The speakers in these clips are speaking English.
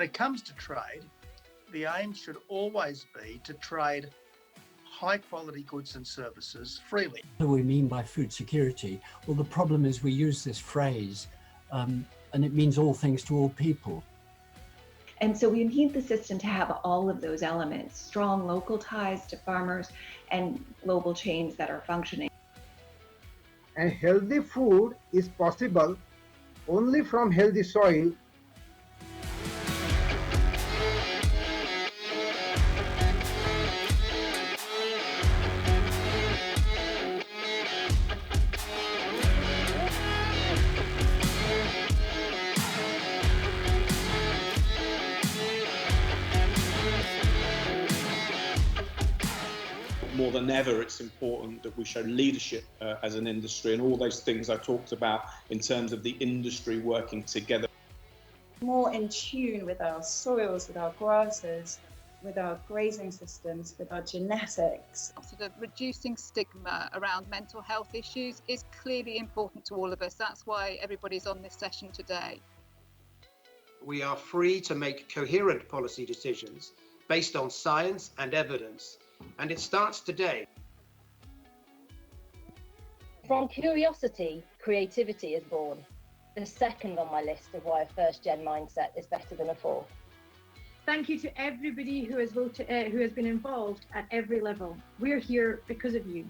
when it comes to trade, the aim should always be to trade high quality goods and services freely. What do we mean by food security? Well, the problem is we use this phrase and it means all things to all people. And so we need the system to have all of those elements, strong local ties to farmers and global chains that are functioning. And healthy food is possible only from healthy soil. More than ever, it's important that we show leadership as an industry, and all those things I talked about in terms of the industry working together. More in tune with our soils, with our grasses, with our grazing systems, with our genetics. Sort of reducing stigma around mental health issues is clearly important to all of us. That's why everybody's on this session today. We are free to make coherent policy decisions based on science and evidence. And it starts today. From curiosity, creativity is born. The second on my list of why a first-gen mindset is better than a fourth. Thank you to everybody who has been involved at every level. We're here because of you,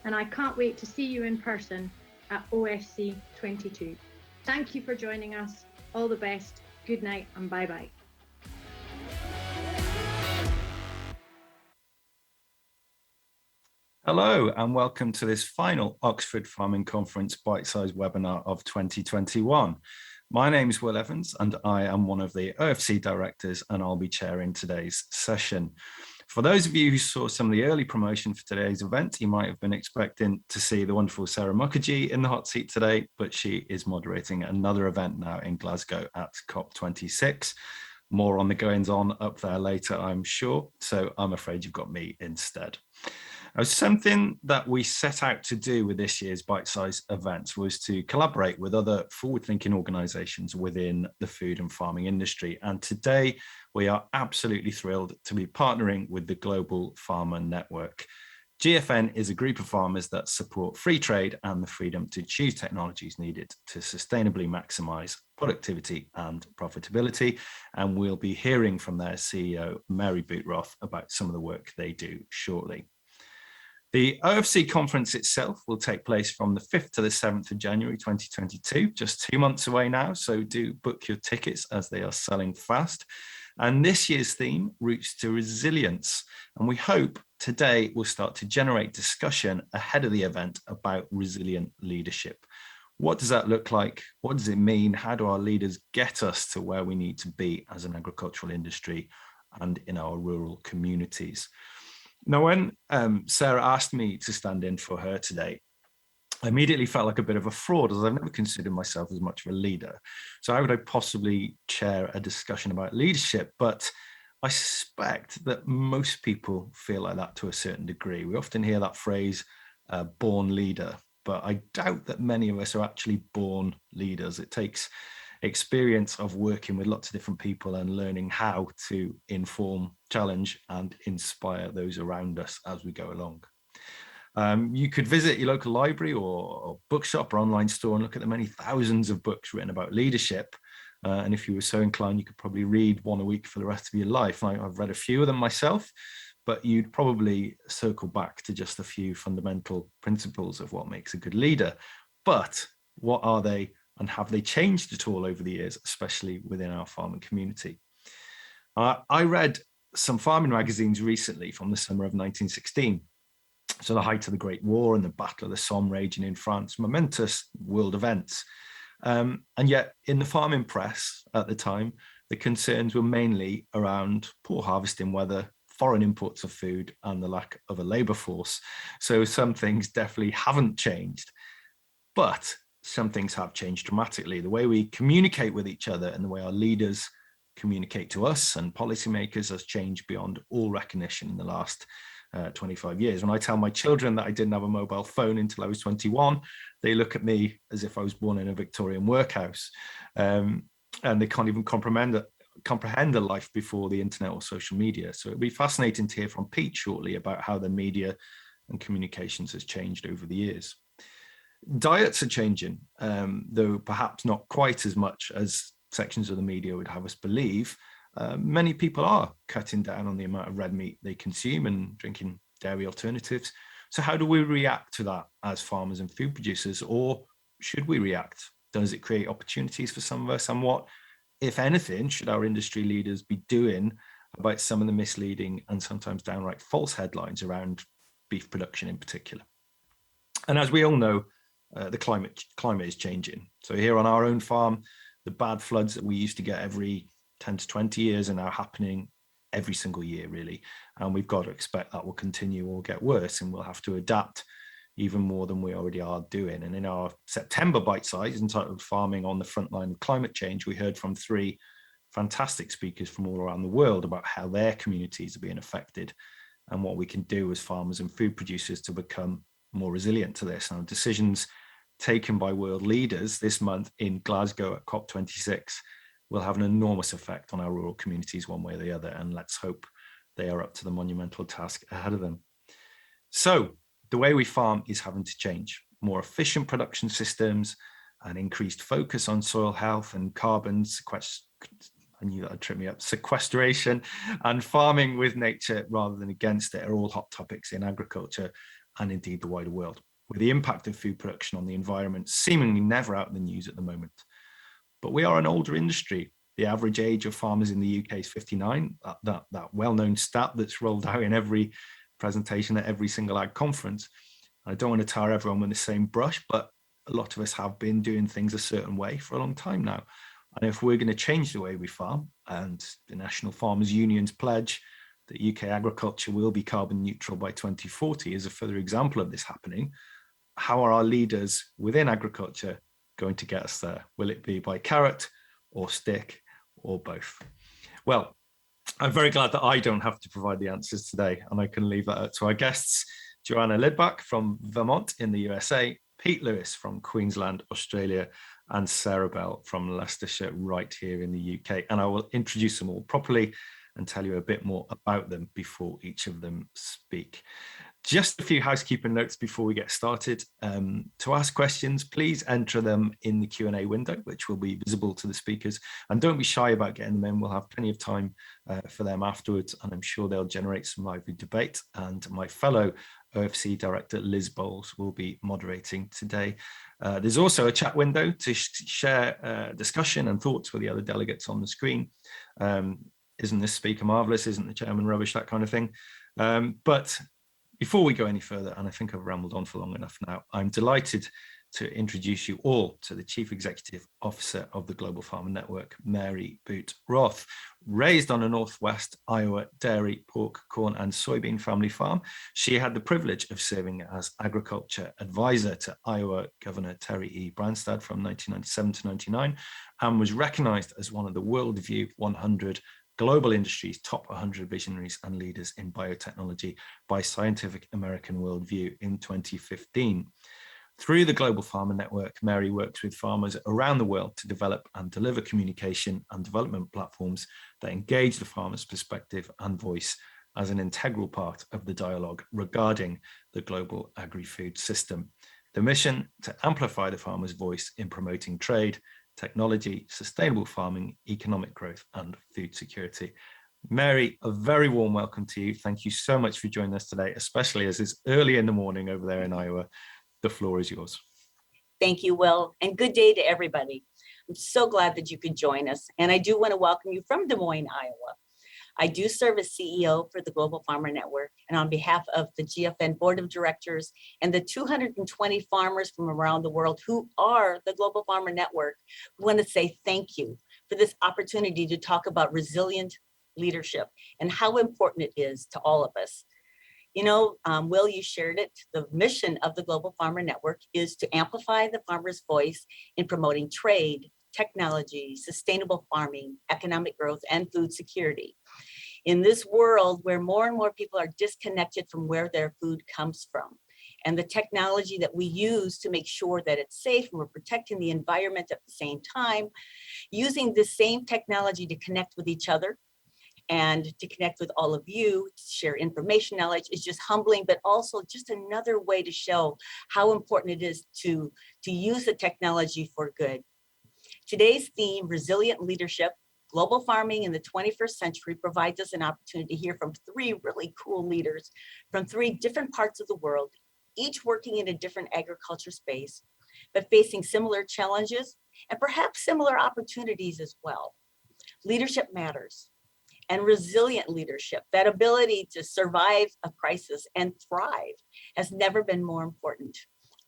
and I can't wait to see you in person at OFC 22. Thank you for joining us. All the best. Good night and bye-bye. Hello and welcome to this final Oxford Farming Conference Bitesize webinar of 2021. My name is Will Evans and I am one of the OFC directors and I'll be chairing today's session. For those of you who saw some of the early promotion for today's event, you might have been expecting to see the wonderful Sarah Mukherjee in the hot seat today, but she is moderating another event now in Glasgow at COP26. More on the goings on up there later, I'm sure. So I'm afraid you've got me instead. Something that we set out to do with this year's Bitesize events was to collaborate with other forward-thinking organisations within the food and farming industry. And today we are absolutely thrilled to be partnering with the Global Farmer Network. GFN is a group of farmers that support free trade and the freedom to choose technologies needed to sustainably maximise productivity and profitability. And we'll be hearing from their CEO, Mary Bootroth, about some of the work they do shortly. The OFC conference itself will take place from the 5th to the 7th of January 2022, just 2 months away now, so do book your tickets as they are selling fast. And this year's theme, Roots to Resilience, and we hope today will start to generate discussion ahead of the event about resilient leadership. What does that look like? What does it mean? How do our leaders get us to where we need to be as an agricultural industry and in our rural communities? Now, when Sarah asked me to stand in for her today, I immediately felt like a bit of a fraud, as I've never considered myself as much of a leader. So how would I possibly chair a discussion about leadership? But I suspect that most people feel like that to a certain degree. We often hear that phrase, born leader, but I doubt that many of us are actually born leaders. It takes experience of working with lots of different people and learning how to inform, challenge and inspire those around us as we go along. You could visit your local library or bookshop or online store and look at the many thousands of books written about leadership. And if you were so inclined, you could probably read one a week for the rest of your life. I've read a few of them myself, but you'd probably circle back to just a few fundamental principles of what makes a good leader. But what are they? And have they changed at all over the years, especially within our farming community? I read some farming magazines recently from the summer of 1916. So the height of the Great War and the Battle of the Somme raging in France, momentous world events. And yet in the farming press at the time, the concerns were mainly around poor harvesting weather, foreign imports of food and the lack of a labour force. So some things definitely haven't changed. But some things have changed dramatically. The way we communicate with each other and the way our leaders communicate to us and policymakers has changed beyond all recognition in the last 25 years. When I tell my children that I didn't have a mobile phone until I was 21, they look at me as if I was born in a Victorian workhouse. And they can't even comprehend comprehend a life before the internet or social media. So it'll be fascinating to hear from Pete shortly about how the media and communications has changed over the years. Diets are changing, though perhaps not quite as much as sections of the media would have us believe. Many people are cutting down on the amount of red meat they consume and drinking dairy alternatives. So how do we react to that as farmers and food producers, or should we react? Does it create opportunities for some of us? And what, if anything, should our industry leaders be doing about some of the misleading and sometimes downright false headlines around beef production in particular? And as we all know, the climate is changing. So here on our own farm, the bad floods that we used to get every 10 to 20 years are now happening every single year, really. And we've got to expect that will continue or get worse, and we'll have to adapt even more than we already are doing. And in our September bite size entitled Farming on the Front Line of Climate Change, we heard from 3 fantastic speakers from all around the world about how their communities are being affected and what we can do as farmers and food producers to become more resilient to this. Now, decisions taken by world leaders this month in Glasgow at COP26 will have an enormous effect on our rural communities one way or the other, and let's hope they are up to the monumental task ahead of them. So the way we farm is having to change. More efficient production systems, an increased focus on soil health and carbon I knew that would trip me up. Sequestration and farming with nature rather than against it are all hot topics in agriculture and indeed the wider world, with the impact of food production on the environment seemingly never out in the news at the moment. But we are an older industry. The average age of farmers in the UK is 59, that well-known stat that's rolled out in every presentation at every single ag conference. I don't want to tar everyone with the same brush, but a lot of us have been doing things a certain way for a long time now. And if we're going to change the way we farm, and the National Farmers Union's pledge that UK agriculture will be carbon neutral by 2040 is a further example of this happening, how are our leaders within agriculture going to get us there? Will it be by carrot or stick or both? Well, I'm very glad that I don't have to provide the answers today, and I can leave that up to our guests, Joanna Lidbach from Vermont in the USA, Pete Lewis from Queensland, Australia, and Sarah Bell from Leicestershire right here in the UK. And I will introduce them all properly and tell you a bit more about them before each of them speak. Just a few housekeeping notes before we get started. To ask questions, please enter them in the Q&A window, which will be visible to the speakers. And don't be shy about getting them in. We'll have plenty of time for them afterwards, and I'm sure they'll generate some lively debate. And my fellow OFC director, Liz Bowles, will be moderating today. There's also a chat window to share discussion and thoughts with the other delegates on the screen. Isn't this speaker marvelous? Isn't the chairman rubbish? That kind of thing. But before we go any further, and I think I've rambled on for long enough now, I'm delighted to introduce you all to the Chief Executive Officer of the Global Farmer Network, Mary Boot Roth. Raised on a Northwest Iowa dairy, pork, corn and soybean family farm, she had the privilege of serving as agriculture advisor to Iowa Governor Terry E. Branstad from 1997 to 99, and was recognized as one of the Worldview 100 Global Industry's top 100 visionaries and leaders in biotechnology by Scientific American Worldview in 2015. Through the Global Farmer Network, Mary works with farmers around the world to develop and deliver communication and development platforms that engage the farmer's perspective and voice as an integral part of the dialogue regarding the global agri-food system. The mission to amplify the farmer's voice in promoting trade, technology, sustainable farming, economic growth, and food security. Mary, a very warm welcome to you. Thank you so much for joining us today, especially as it's early in the morning over there in Iowa. The floor is yours. Thank you, Will, and good day to everybody. I'm so glad that you could join us, and I do want to welcome you from Des Moines, Iowa. I do serve as CEO for the Global Farmer Network, and on behalf of the GFN Board of Directors and the 220 farmers from around the world who are the Global Farmer Network, we want to say thank you for this opportunity to talk about resilient leadership and how important it is to all of us. You know, Will, you shared it. The mission of the Global Farmer Network is to amplify the farmer's voice in promoting trade, technology, sustainable farming, economic growth, and food security. In this world where more and more people are disconnected from where their food comes from, and the technology that we use to make sure that it's safe and we're protecting the environment at the same time, using the same technology to connect with each other and to connect with all of you, to share information, knowledge is just humbling, but also just another way to show how important it is to use the technology for good. Today's theme, resilient leadership, global farming in the 21st century, provides us an opportunity to hear from three really cool leaders from three different parts of the world, each working in a different agriculture space, but facing similar challenges and perhaps similar opportunities as well. Leadership matters. And resilient leadership, that ability to survive a crisis and thrive, has never been more important.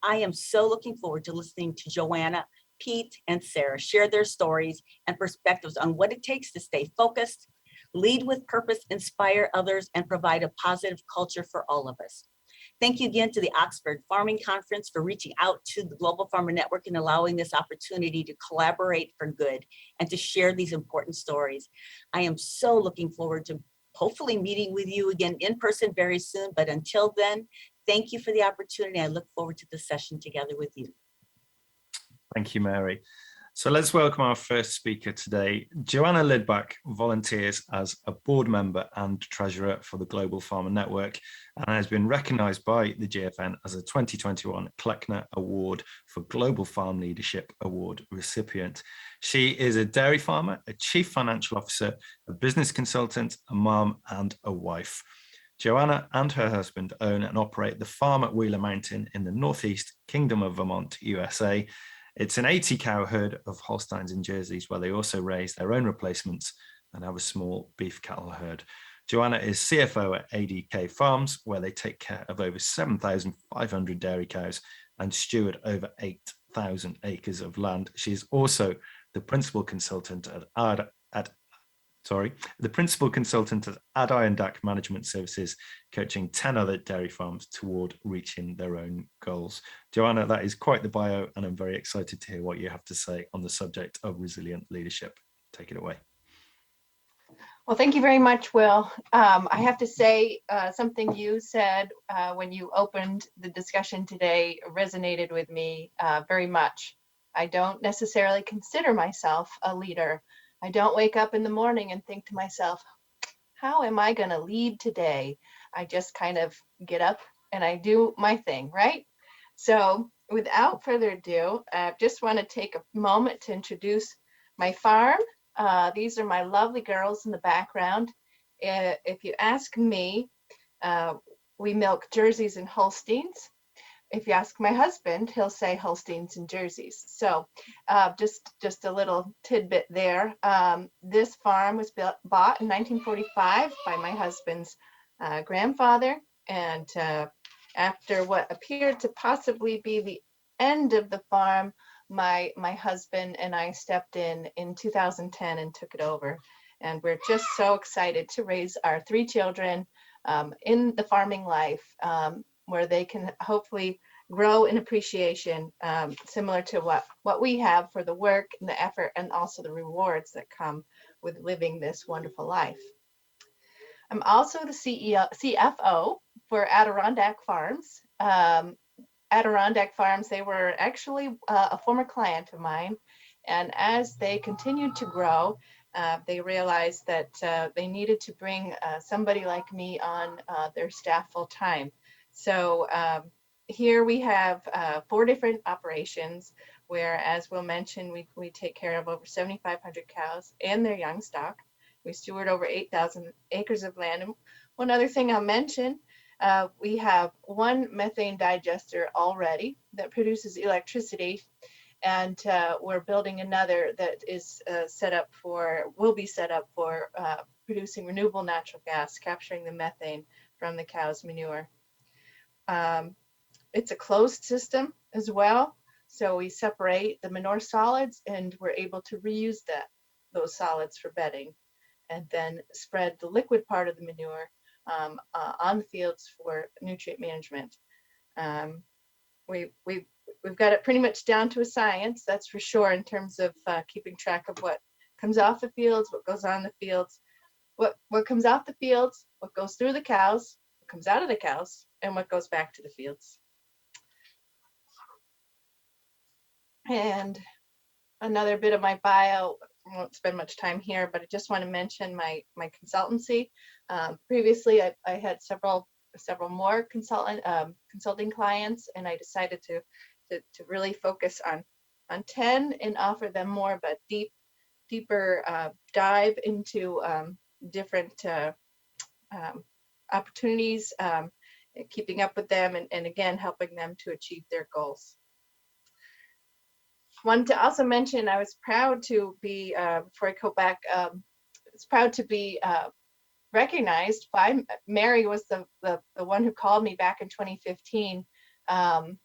I am so looking forward to listening to Joanna, Pete, and Sarah share their stories and perspectives on what it takes to stay focused, lead with purpose, inspire others, and provide a positive culture for all of us. Thank you again to the Oxford Farming Conference for reaching out to the Global Farmer Network and allowing this opportunity to collaborate for good and to share these important stories. I am so looking forward to hopefully meeting with you again in person very soon, but until then, thank you for the opportunity. I look forward to the session together with you. Thank you, Mary. So let's welcome our first speaker today. Joanna Lidbach volunteers as a board member and treasurer for the Global Farmer Network and has been recognised by the GFN as a 2021 Kleckner Award for Global Farm Leadership Award recipient. She is a dairy farmer, a chief financial officer, a business consultant, a mom, and a wife. Joanna and her husband own and operate the farm at Wheeler Mountain in the Northeast Kingdom of Vermont, USA. It's an 80 cow herd of Holsteins and Jerseys where they also raise their own replacements and have a small beef cattle herd. Joanna is CFO at ADK Farms, where they take care of over 7,500 dairy cows and steward over 8,000 acres of land. She is also the principal consultant at Adirondack Management Services, coaching 10 other dairy farms toward reaching their own goals. Joanna, that is quite the bio, and I'm very excited to hear what you have to say on the subject of resilient leadership. Take it away. Well, thank you very much, Will. I have to say something you said when you opened the discussion today resonated with me very much. I don't necessarily consider myself a leader. I don't wake up in the morning and think to myself, how am I going to lead today? I just kind of get up and I do my thing, right? So without further ado, I just want to take a moment to introduce my farm. These are my lovely girls in the background. If you ask me, we milk Jerseys and Holsteins. If you ask my husband, he'll say Holsteins and Jerseys. So just a little tidbit there. This farm was bought in 1945 by my husband's grandfather. And after what appeared to possibly be the end of the farm, my husband and I stepped in 2010 and took it over. And we're just so excited to raise our three children in the farming life, where they can hopefully grow in appreciation, similar to what we have for the work and the effort and also the rewards that come with living this wonderful life. I'm also the CFO for Adirondack Farms. Adirondack Farms, they were actually a former client of mine. And as they continued to grow, they realized that they needed to bring somebody like me on their staff full time. So here we have 4 different operations where, as Will mentioned, we take care of over 7,500 cows and their young stock. We steward over 8,000 acres of land. And one other thing I'll mention, we have 1 methane digester already that produces electricity, and we're building another that is will be set up for producing renewable natural gas, capturing the methane from the cow's manure. It's a closed system as well, so we separate the manure solids and we're able to reuse those solids for bedding, and then spread the liquid part of the manure on the fields for nutrient management. We've got it pretty much down to a science, that's for sure, in terms of keeping track of what comes off the fields, what goes on the fields, what comes off the fields, what goes through the cows, what comes out of the cows, and what goes back to the fields. And another bit of my bio, I won't spend much time here, but I just want to mention my consultancy. Previously, I had several more consulting clients, and I decided to really focus on 10 and offer them more of a deeper dive into different opportunities, keeping up with them, and again, helping them to achieve their goals. Wanted to also mention I was proud to be, before I go back, I was proud to be recognized by Mary, was the one who called me back in 2015. I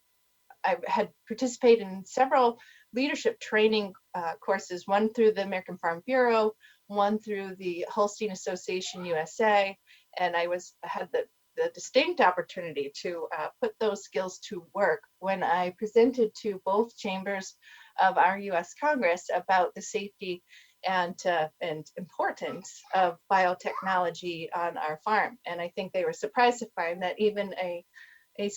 had participated in several leadership training courses, one through the American Farm Bureau, one through the Holstein Association USA, and I had the distinct opportunity to put those skills to work when I presented to both chambers of our U.S. Congress about the safety and importance of biotechnology on our farm. And I think they were surprised to find that even a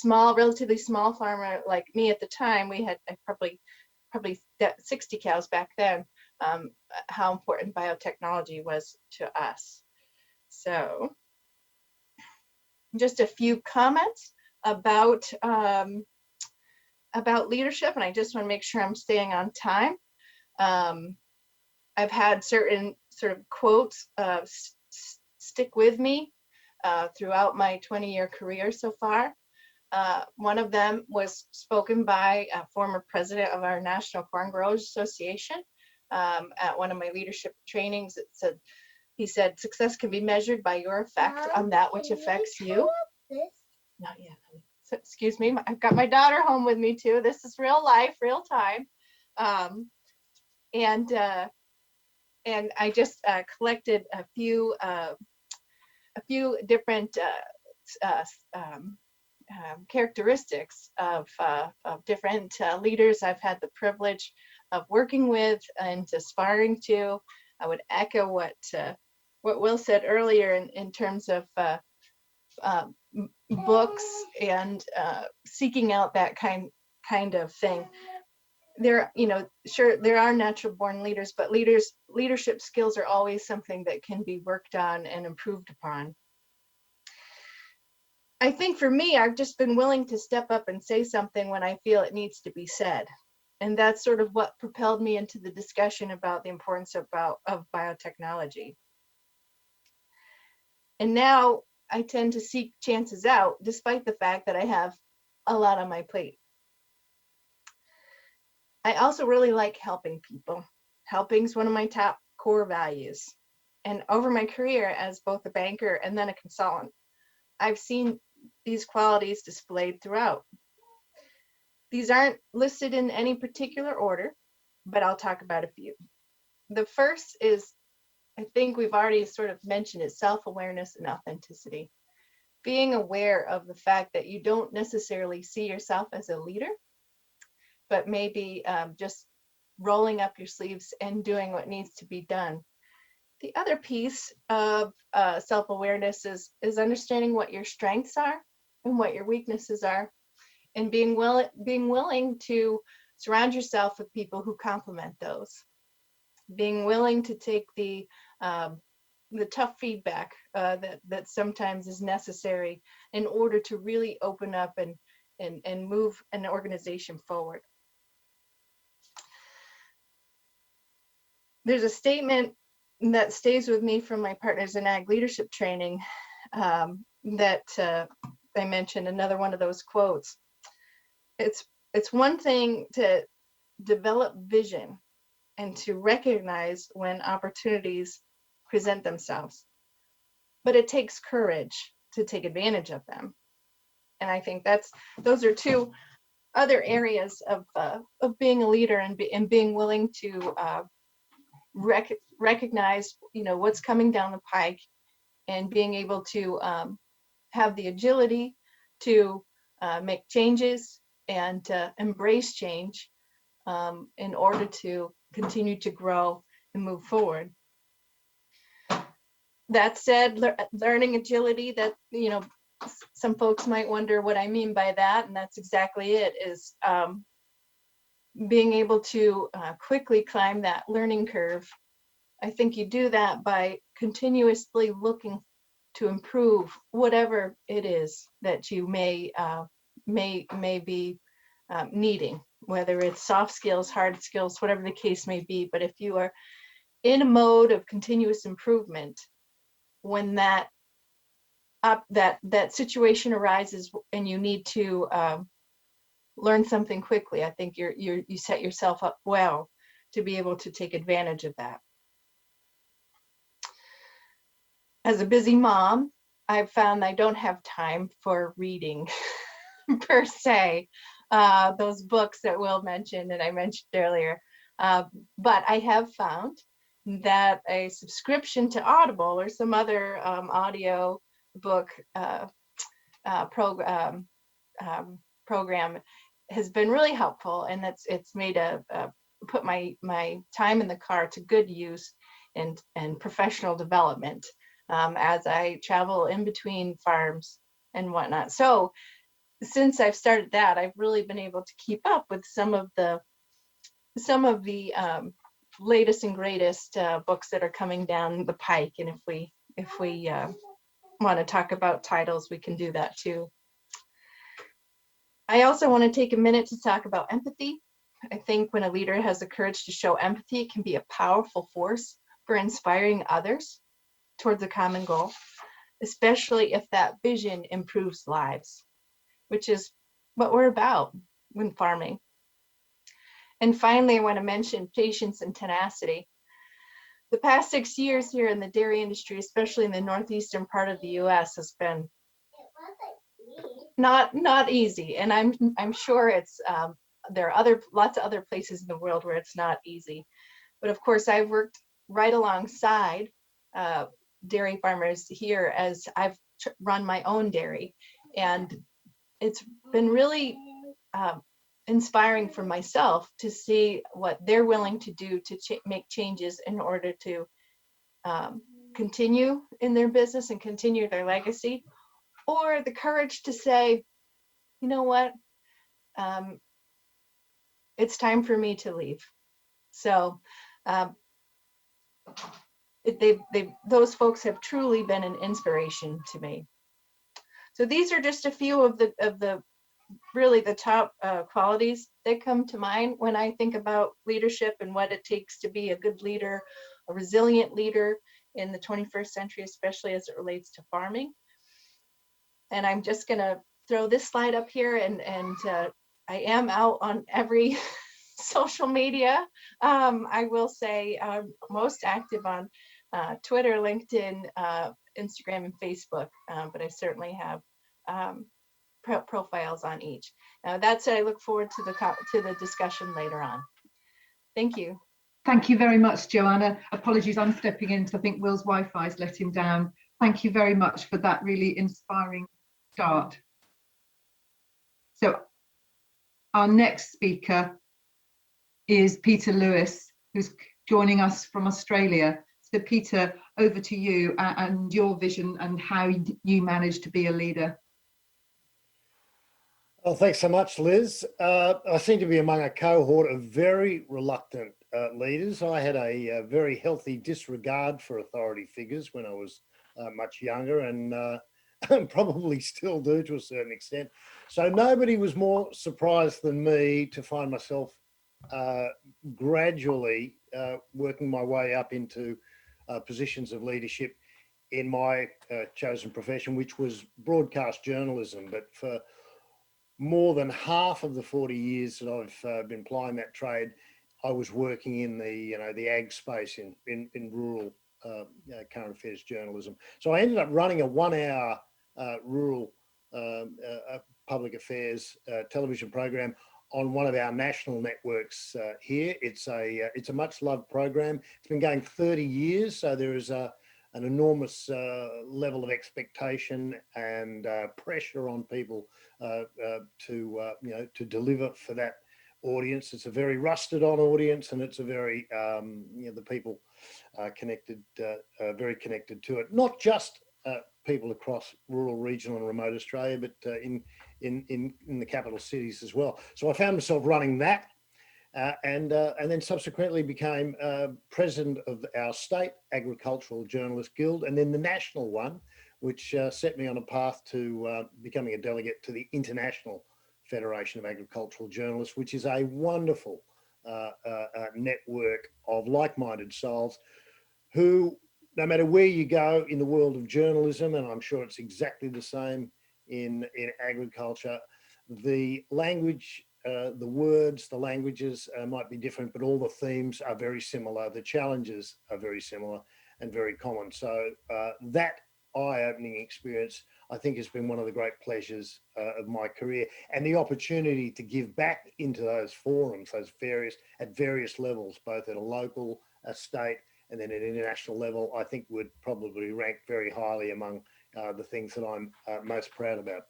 relatively small farmer like me at the time, we had probably 60 cows back then, how important biotechnology was to us. So just a few comments about leadership, and I just want to make sure I'm staying on time. I've had certain sort of quotes stick with me throughout my 20-year career so far. One of them was spoken by a former president of our National Corn Growers Association at one of my leadership trainings. He said, "Success can be measured by your effect on that which affects you." Not yet. So, excuse me, I've got my daughter home with me too. This is real life, real time. And I just collected a few different characteristics of different leaders I've had the privilege of working with and aspiring to. I would echo what Will said earlier in terms of books and seeking out that kind of thing. There, sure, there are natural born leaders, but leadership skills are always something that can be worked on and improved upon. I think for me, I've just been willing to step up and say something when I feel it needs to be said. And that's sort of what propelled me into the discussion about the importance of biotechnology. And now I tend to seek chances out, despite the fact that I have a lot on my plate. I also really like helping people. Helping is one of my top core values. And over my career as both a banker and then a consultant, I've seen these qualities displayed throughout. These aren't listed in any particular order, but I'll talk about a few. The first is, I think we've already sort of mentioned it, self-awareness and authenticity. Being aware of the fact that you don't necessarily see yourself as a leader, but maybe just rolling up your sleeves and doing what needs to be done. The other piece of self-awareness is understanding what your strengths are and what your weaknesses are, and being willing to surround yourself with people who complement those. Being willing to take the tough feedback that sometimes is necessary in order to really open up and move an organization forward. There's a statement that stays with me from my Partners in Ag leadership training that I mentioned, another one of those quotes. It's one thing to develop vision and to recognize when opportunities present themselves, but it takes courage to take advantage of them. And I think those are two other areas of being a leader and being willing to recognize what's coming down the pike, and being able to have the agility to make changes and embrace change in order to continue to grow and move forward. That said, learning agility, that some folks might wonder what I mean by that, and that's exactly it, is being able to quickly climb that learning curve. I think you do that by continuously looking to improve whatever it is that you may be needing, whether it's soft skills, hard skills, whatever the case may be. But if you are in a mode of continuous improvement, when that situation arises and you need to learn something quickly, I think you set yourself up well to be able to take advantage of that. As a busy mom, I've found I don't have time for reading per se, those books that Will mentioned and I mentioned earlier. But I have found that a subscription to Audible or some other audio book program has been really helpful, and it's made put my time in the car to good use and professional development as I travel in between farms and whatnot. So since I've started that, I've really been able to keep up with some of the latest and greatest books that are coming down the pike. And if we want to talk about titles, we can do that too. I also want to take a minute to talk about empathy. I think when a leader has the courage to show empathy, it can be a powerful force for inspiring others towards a common goal, especially if that vision improves lives, which is what we're about when farming. And finally, I want to mention patience and tenacity. The past 6 years here in the dairy industry, especially in the northeastern part of the US, has been not easy. And I'm sure it's there are lots of other places in the world where it's not easy. But of course, I've worked right alongside dairy farmers here as I've run my own dairy, and it's been really inspiring for myself to see what they're willing to do to make changes in order to continue in their business and continue their legacy, or the courage to say, you know what, it's time for me to leave. So those folks have truly been an inspiration to me. So these are just a few of the really the top qualities that come to mind when I think about leadership and what it takes to be a good leader, a resilient leader in the 21st century, especially as it relates to farming. And I'm just going to throw this slide up here, and I am out on every social media. I will say I'm most active on Twitter, LinkedIn, Instagram, and Facebook, but I certainly have profiles on each. That said, I look forward to the discussion later on. Thank you. Thank you very much, Joanna. Apologies, I'm stepping in because I think Will's Wi-Fi has let him down. Thank you very much for that really inspiring start. So our next speaker is Peter Lewis, who's joining us from Australia. So Peter, over to you and your vision and how you managed to be a leader. Well, thanks so much, Liz. I seem to be among a cohort of very reluctant leaders. I had a very healthy disregard for authority figures when I was much younger, and probably still do to a certain extent. So nobody was more surprised than me to find myself gradually working my way up into positions of leadership in my chosen profession, which was broadcast journalism. But for more than half of the 40 years that I've been plying that trade, I was working in the ag space in rural current affairs journalism. So I ended up running a 1-hour rural public affairs television program on one of our national networks here. It's a much loved program. It's been going 30 years, so there is an enormous level of expectation and pressure on people to deliver for that audience. It's a very rusted on audience, and it's a very the people connected, very connected to it. Not just people across rural, regional, and remote Australia, but in the capital cities as well. So I found myself running that, and then subsequently became president of our state agricultural journalist guild, and then the national one, which set me on a path to becoming a delegate to the International Federation of Agricultural Journalists, which is a wonderful network of like-minded souls who, no matter where you go in the world of journalism, and I'm sure it's exactly the same in agriculture, the language, the words, the languages might be different, but all the themes are very similar. The challenges are very similar and very common. So that eye-opening experience, I think, has been one of the great pleasures of my career, and the opportunity to give back into those forums, at various levels, both at a local, a state, and then at an international level, I think would probably rank very highly among the things that I'm most proud about.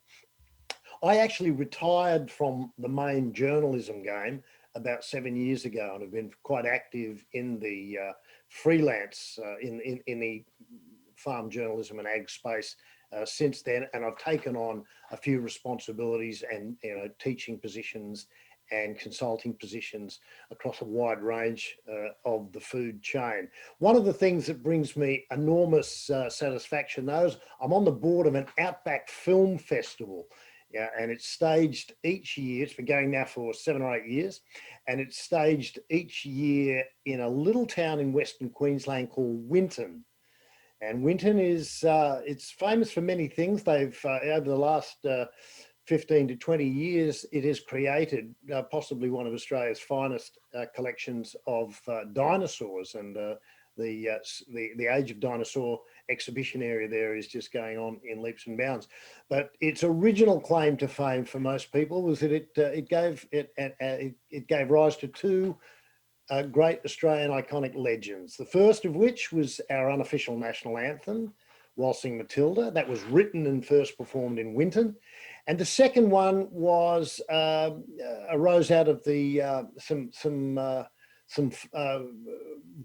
I actually retired from the main journalism game about 7 years ago, and have been quite active in the freelance, in the farm journalism and ag space since then. And I've taken on a few responsibilities and teaching positions and consulting positions across a wide range of the food chain. One of the things that brings me enormous satisfaction, though, is I'm on the board of an Outback Film Festival. Yeah, and it's staged each year. It's been going now for 7 or 8 years, and it's staged each year in a little town in Western Queensland called Winton. And Winton is it's famous for many things. They've over the last 15 to 20 years, it has created possibly one of Australia's finest collections of dinosaurs, and the Age of Dinosaur exhibition area there is just going on in leaps and bounds. But its original claim to fame for most people was that it gave rise to two great Australian iconic legends. The first of which was our unofficial national anthem, Waltzing Matilda. That was written and first performed in Winton. And the second one was arose out of the some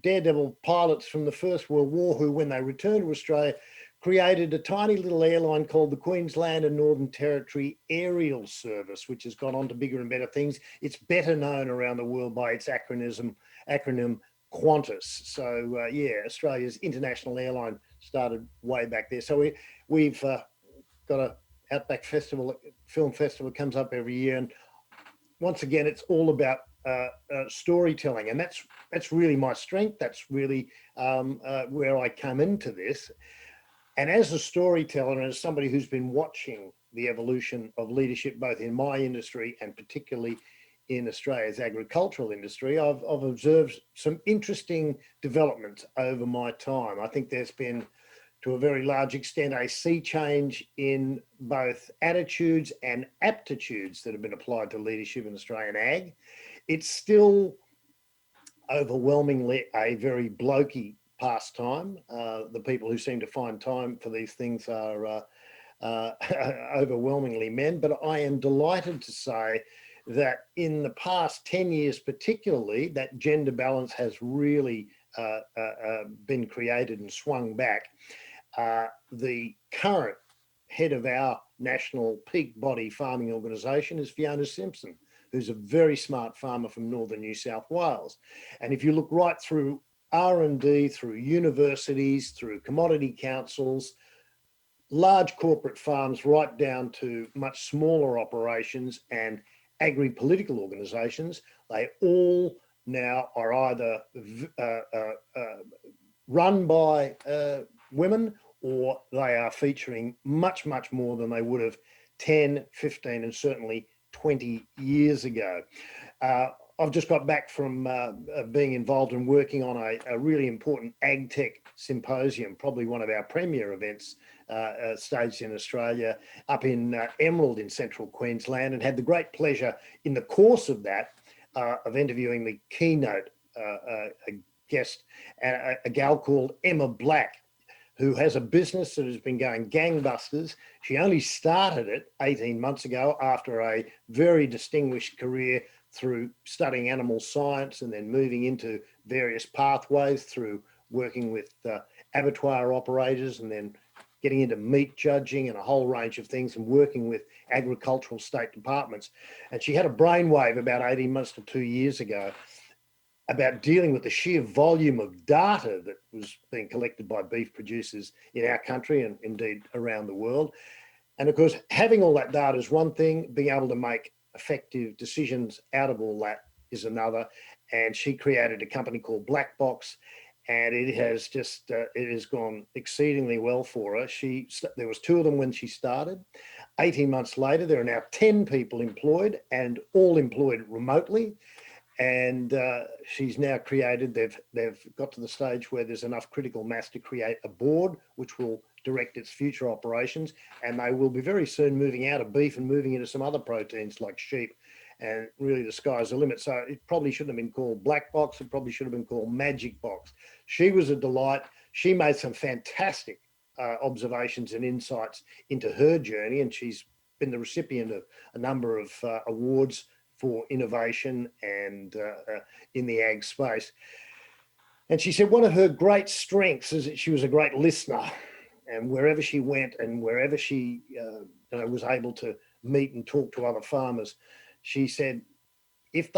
daredevil pilots from the First World War who, when they returned to Australia, created a tiny little airline called the Queensland and Northern Territory Aerial Service, which has gone on to bigger and better things. It's better known around the world by its acronym Qantas. So yeah, Australia's international airline started way back there. So we've got a Outback Festival, film festival, comes up every year, and once again, it's all about storytelling, and that's really my strength. That's really where I come into this. And as a storyteller, and as somebody who's been watching the evolution of leadership, both in my industry and particularly in Australia's agricultural industry, I've observed some interesting developments over my time. I think there's been, to a very large extent, a sea change in both attitudes and aptitudes that have been applied to leadership in Australian ag. It's still overwhelmingly a very blokey pastime. The people who seem to find time for these things are overwhelmingly men, but I am delighted to say that in the past 10 years particularly, that gender balance has really been created and swung back. The current head of our national peak body farming organisation is Fiona Simpson, who's a very smart farmer from northern New South Wales. And if you look right through R&D, through universities, through commodity councils, large corporate farms, right down to much smaller operations and agri-political organisations, they all now are either run by women, or they are featuring much, much more than they would have 10, 15, and certainly 20 years ago. I've just got back from being involved in working on a really important ag tech symposium, probably one of our premier events staged in Australia, up in Emerald in central Queensland, and had the great pleasure in the course of that of interviewing the keynote guest, a gal called Emma Black, who has a business that has been going gangbusters. She only started it 18 months ago after a very distinguished career through studying animal science and then moving into various pathways through working with abattoir operators and then getting into meat judging and a whole range of things, and working with agricultural state departments. And she had a brainwave about 18 months to 2 years ago about dealing with the sheer volume of data that was being collected by beef producers in our country and indeed around the world. And of course, having all that data is one thing, being able to make effective decisions out of all that is another. And she created a company called Black Box, and it has just, it has gone exceedingly well for her. There was 2 of them when she started. 18 months later, there are now 10 people employed, and all employed remotely. And she's now created, they've got to the stage where there's enough critical mass to create a board which will direct its future operations. And they will be very soon moving out of beef and moving into some other proteins like sheep. And really the sky's the limit. So it probably shouldn't have been called Black Box. It probably should have been called Magic Box. She was a delight. She made some fantastic observations and insights into her journey. And she's been the recipient of a number of awards for innovation and in the ag space. And she said one of her great strengths is that she was a great listener, and wherever she went and wherever she was able to meet and talk to other farmers, she said if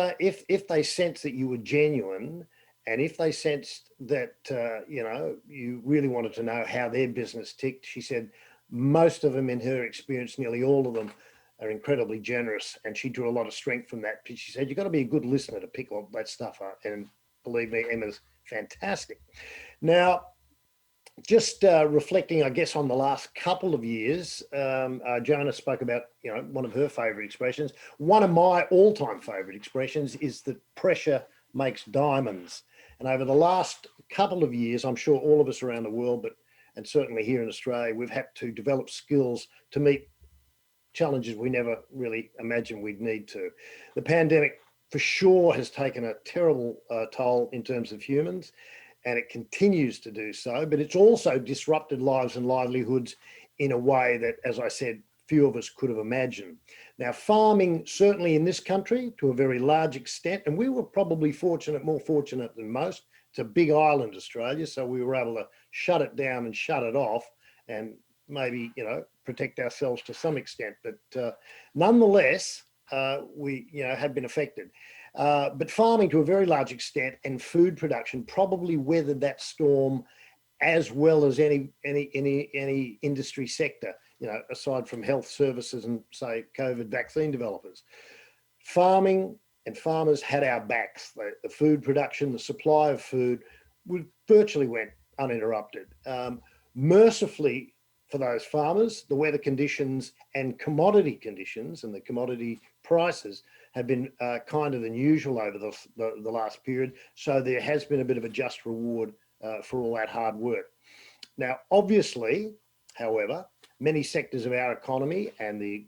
they sensed that you were genuine, and if they sensed that you really wanted to know how their business ticked, she said most of them, in her experience, nearly all of them, are incredibly generous, and she drew a lot of strength from that. She said, you've got to be a good listener to pick all that stuff up. And believe me, Emma's fantastic. Now, just reflecting, I guess, on the last couple of years, Joanna spoke about, one of her favorite expressions. One of my all-time favorite expressions is that pressure makes diamonds. And over the last couple of years, I'm sure all of us around the world, and certainly here in Australia, we've had to develop skills to meet challenges we never really imagined we'd need to. The pandemic for sure has taken a terrible toll in terms of humans, and it continues to do so, but it's also disrupted lives and livelihoods in a way that, as I said, few of us could have imagined. Now, farming, certainly in this country, to a very large extent, and we were probably fortunate, more fortunate than most. It's a big island, Australia, so we were able to shut it down and shut it off, and maybe, protect ourselves to some extent. But nonetheless, we, have been affected. But farming to a very large extent and food production probably weathered that storm as well as any industry sector, aside from health services and, say, COVID vaccine developers. Farming and farmers had our backs. The food production, the supply of food, virtually went uninterrupted. Mercifully, for those farmers, the weather conditions and commodity conditions and the commodity prices have been kinder than usual over the last period. So there has been a bit of a just reward for all that hard work. Now, obviously, however, many sectors of our economy and the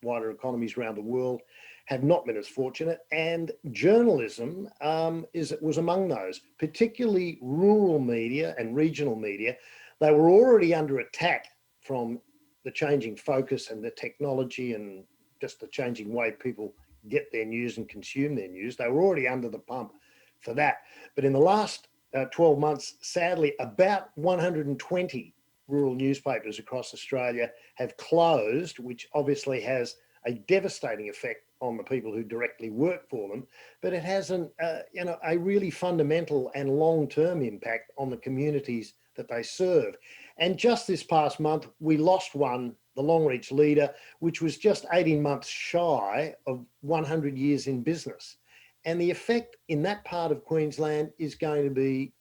wider economies around the world have not been as fortunate, and journalism was among those, particularly rural media and regional media. They were already under attack from the changing focus and the technology and just the changing way people get their news and consume their news. They were already under the pump for that. But in the last 12 months, sadly, about 120 rural newspapers across Australia have closed, which obviously has a devastating effect on the people who directly work for them, but it has a really fundamental and long-term impact on the communities that they serve. And just this past month, we lost one, the Longreach leader, which was just 18 months shy of 100 years in business. And the effect in that part of Queensland is going to be,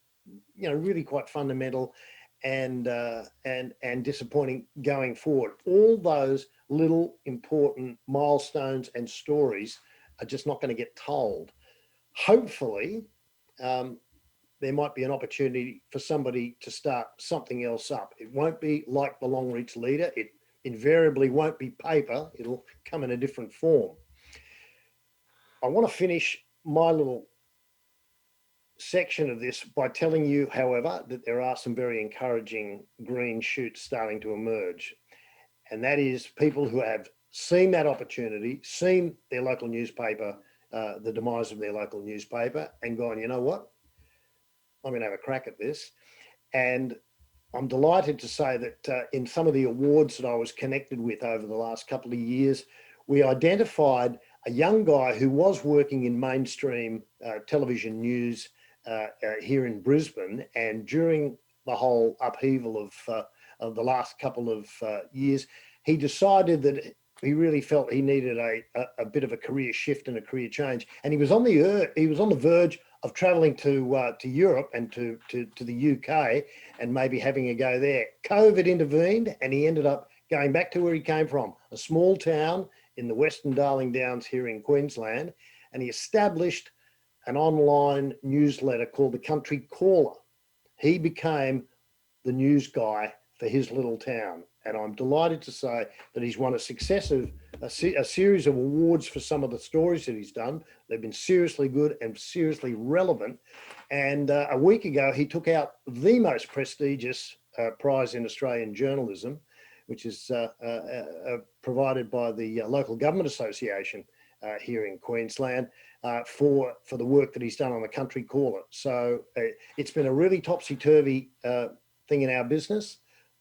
really quite fundamental and disappointing going forward. All those little important milestones and stories are just not going to get told. Hopefully, there might be an opportunity for somebody to start something else up. It won't be like the Longreach leader. It invariably won't be paper. It'll come in a different form. I want to finish my little section of this by telling you, however, that there are some very encouraging green shoots starting to emerge. And that is people who have seen that opportunity, seen their local newspaper, the demise of their local newspaper, and gone, you know what? I'm going to have a crack at this. And I'm delighted to say that in some of the awards that I was connected with over the last couple of years, we identified a young guy who was working in mainstream television news here in Brisbane, and during the whole upheaval of the last couple of years, he decided that he really felt he needed a bit of a career shift and a career change, and he was on the verge of travelling to Europe and to the UK and maybe having a go there. COVID intervened, and he ended up going back to where he came from, a small town in the Western Darling Downs here in Queensland, and he established an online newsletter called The Country Caller. He became the news guy for his little town, and I'm delighted to say that he's won a series of awards for some of the stories that he's done. They've been seriously good and seriously relevant. And a week ago, he took out the most prestigious prize in Australian journalism, which is provided by the Local Government Association here in Queensland for the work that he's done on the Country Caller. So it's been a really topsy-turvy thing in our business,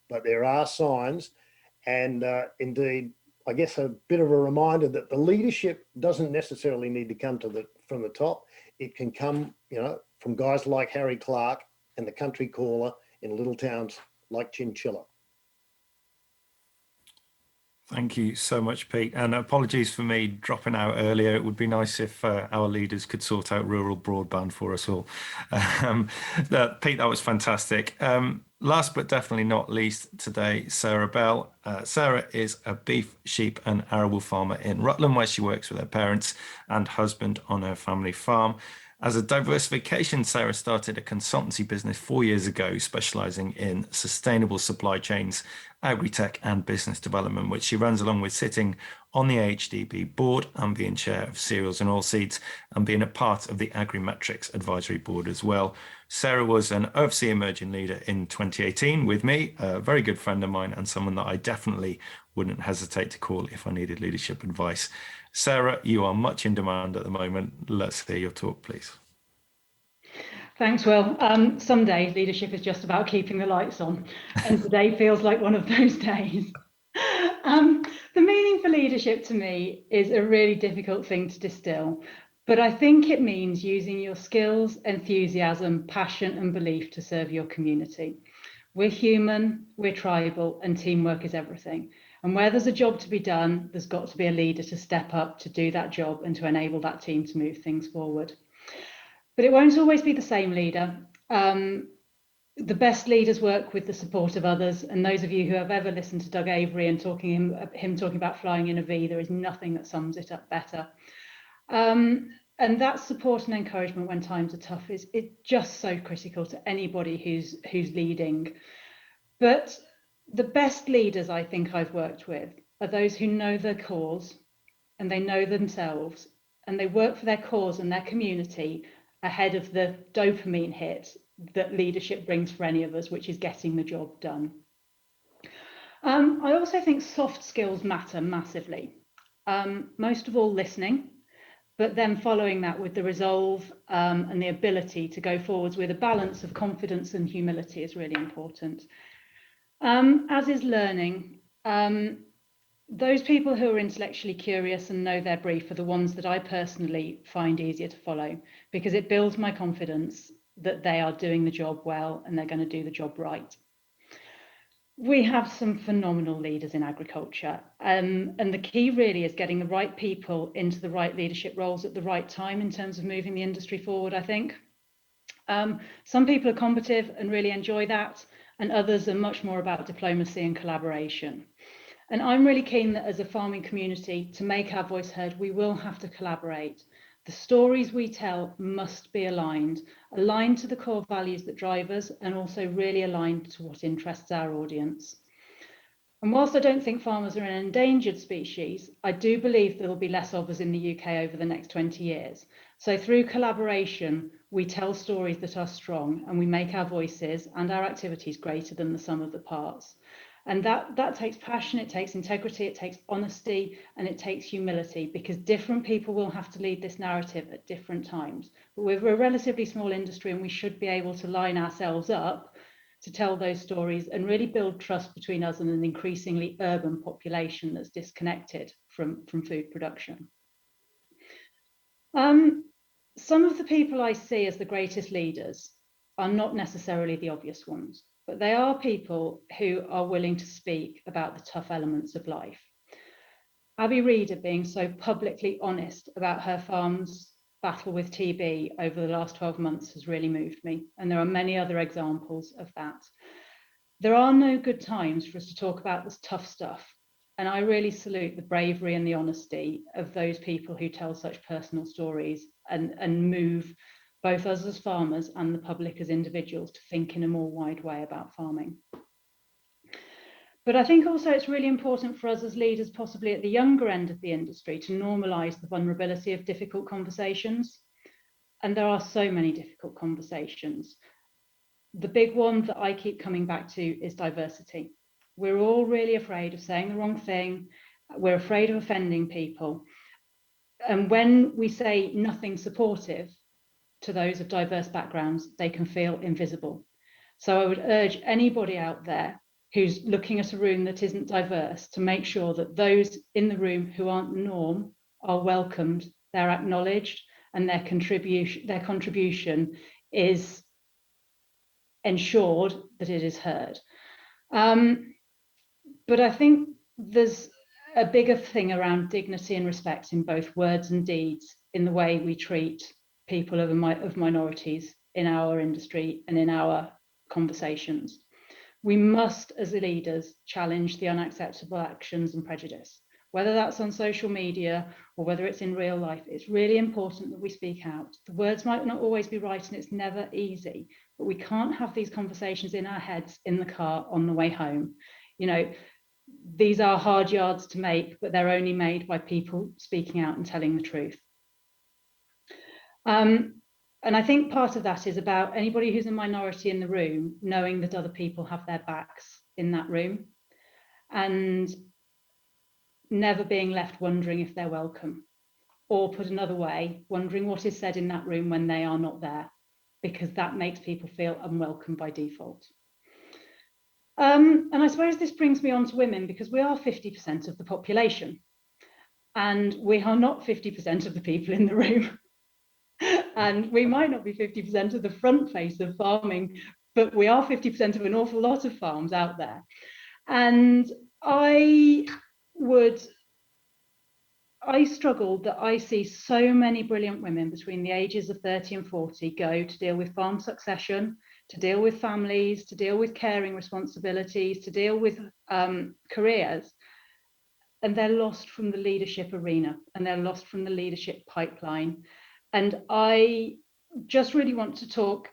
but there are signs, and indeed, I guess a bit of a reminder that the leadership doesn't necessarily need to come from the top. It can come, from guys like Harry Clark and the Country Caller in little towns like Chinchilla. Thank you so much, Pete. And apologies for me dropping out earlier. It would be nice if our leaders could sort out rural broadband for us all. Pete, that was fantastic. Last but definitely not least today, Sarah Bell. Sarah is a beef, sheep and arable farmer in Rutland, where she works with her parents and husband on her family farm. As a diversification, Sarah started a consultancy business 4 years ago, specialising in sustainable supply chains, agri-tech and business development, which she runs along with sitting on the HDB board and being chair of cereals and oilseeds and being a part of the Agrimetrics advisory board as well. Sarah was an OFC emerging leader in 2018 with me, a very good friend of mine and someone that I definitely wouldn't hesitate to call if I needed leadership advice. Sarah, you are much in demand at the moment. Let's hear your talk, please. Thanks, Will. Some days leadership is just about keeping the lights on, and today feels like one of those days. The meaning for leadership to me is a really difficult thing to distill, but I think it means using your skills, enthusiasm, passion and belief to serve your community. We're human, we're tribal, and teamwork is everything. And where there's a job to be done, there's got to be a leader to step up to do that job and to enable that team to move things forward. But it won't always be the same leader. The best leaders work with the support of others. And those of you who have ever listened to Doug Avery and him talking about flying in a V, there is nothing that sums it up better. And that support and encouragement when times are tough is just so critical to anybody who's leading. But the best leaders I think I've worked with are those who know their cause and they know themselves and they work for their cause and their community ahead of the dopamine hit that leadership brings for any of us, which is getting the job done. I also think soft skills matter massively. Most of all listening, but then following that with the resolve and the ability to go forwards with a balance of confidence and humility is really important. As is learning. Those people who are intellectually curious and know their brief are the ones that I personally find easier to follow because it builds my confidence that they are doing the job well and they're going to do the job right. We have some phenomenal leaders in agriculture, and the key really is getting the right people into the right leadership roles at the right time in terms of moving the industry forward, I think. Some people are combative and really enjoy that, and others are much more about diplomacy and collaboration. And I'm really keen that as a farming community, to make our voice heard, we will have to collaborate. The stories we tell must be aligned to the core values that drive us and also really aligned to what interests our audience. And whilst I don't think farmers are an endangered species, I do believe there will be less of us in the UK over the next 20 years. So through collaboration, we tell stories that are strong and we make our voices and our activities greater than the sum of the parts. And that takes passion, it takes integrity, it takes honesty, and it takes humility, because different people will have to lead this narrative at different times. But we're a relatively small industry and we should be able to line ourselves up to tell those stories and really build trust between us and an increasingly urban population that's disconnected from food production. Some of the people I see as the greatest leaders are not necessarily the obvious ones, but they are people who are willing to speak about the tough elements of life. Abby Reader being so publicly honest about her farm's battle with TB over the last 12 months has really moved me. And there are many other examples of that. There are no good times for us to talk about this tough stuff. And I really salute the bravery and the honesty of those people who tell such personal stories and move both us as farmers and the public as individuals to think in a more wide way about farming. But I think also it's really important for us as leaders, possibly at the younger end of the industry, to normalise the vulnerability of difficult conversations. And there are so many difficult conversations. The big one that I keep coming back to is diversity. We're all really afraid of saying the wrong thing. We're afraid of offending people. And when we say nothing supportive to those of diverse backgrounds, they can feel invisible. So I would urge anybody out there who's looking at a room that isn't diverse to make sure that those in the room who aren't the norm are welcomed, they're acknowledged, and their contribution is ensured that it is heard. But I think there's a bigger thing around dignity and respect in both words and deeds in the way we treat people of minorities in our industry and in our conversations. We must, as leaders, challenge the unacceptable actions and prejudice, whether that's on social media or whether it's in real life. It's really important that we speak out. The words might not always be right and it's never easy, but we can't have these conversations in our heads in the car on the way home. You know, these are hard yards to make, but they're only made by people speaking out and telling the truth. And I think part of that is about anybody who's a minority in the room knowing that other people have their backs in that room and never being left wondering if they're welcome, or put another way, wondering what is said in that room when they are not there, because that makes people feel unwelcome by default. And I suppose this brings me on to women, because we are 50% of the population and we are not 50% of the people in the room. And we might not be 50% of the front face of farming, but we are 50% of an awful lot of farms out there. And I struggled that I see so many brilliant women between the ages of 30 and 40 go to deal with farm succession, to deal with families, to deal with caring responsibilities, to deal with careers. And they're lost from the leadership arena and they're lost from the leadership pipeline. And I just really want to talk